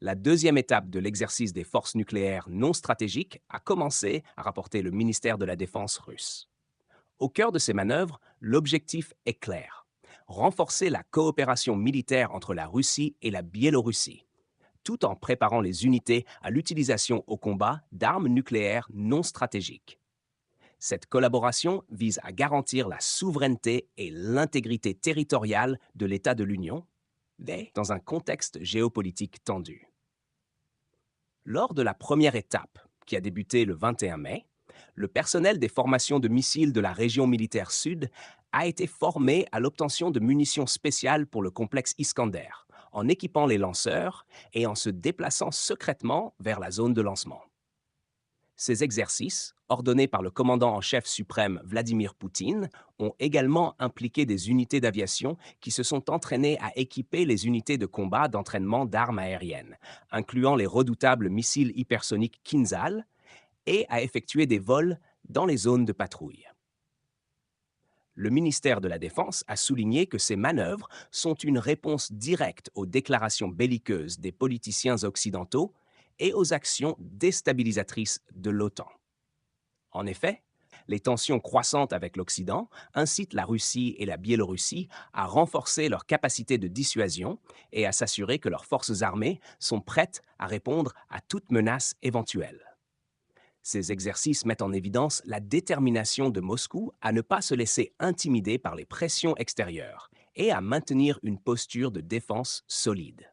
La deuxième étape de l'exercice des forces nucléaires non stratégiques a commencé, a rapporté le ministère de la Défense russe. Au cœur de ces manœuvres, l'objectif est clair: renforcer la coopération militaire entre la Russie et la Biélorussie, tout en préparant les unités à l'utilisation au combat d'armes nucléaires non stratégiques. Cette collaboration vise à garantir la souveraineté et l'intégrité territoriale de l'État de l'Union, mais dans un contexte géopolitique tendu. Lors de la première étape, qui a débuté le 21 mai, le personnel des formations de missiles de la région militaire sud a été formé à l'obtention de munitions spéciales pour le complexe Iskander, en équipant les lanceurs et en se déplaçant secrètement vers la zone de lancement. Ces exercices, ordonnés par le commandant en chef suprême Vladimir Poutine, ont également impliqué des unités d'aviation qui se sont entraînées à équiper les unités de combat d'entraînement d'armes aériennes, incluant les redoutables missiles hypersoniques Kinzhal, et à effectuer des vols dans les zones de patrouille. Le ministère de la Défense a souligné que ces manœuvres sont une réponse directe aux déclarations belliqueuses des politiciens occidentaux et aux actions déstabilisatrices de l'OTAN. En effet, les tensions croissantes avec l'Occident incitent la Russie et la Biélorussie à renforcer leurs capacités de dissuasion et à s'assurer que leurs forces armées sont prêtes à répondre à toute menace éventuelle. Ces exercices mettent en évidence la détermination de Moscou à ne pas se laisser intimider par les pressions extérieures et à maintenir une posture de défense solide.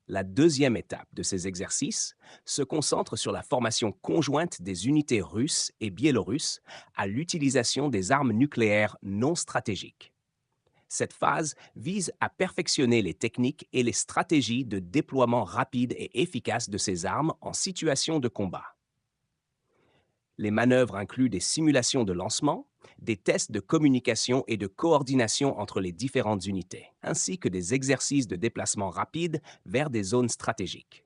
La deuxième étape de ces exercices se concentre sur la formation conjointe des unités russes et biélorusses à l'utilisation des armes nucléaires non stratégiques. Cette phase vise à perfectionner les techniques et les stratégies de déploiement rapide et efficace de ces armes en situation de combat. Les manœuvres incluent des simulations de lancement, des tests de communication et de coordination entre les différentes unités, ainsi que des exercices de déplacement rapide vers des zones stratégiques.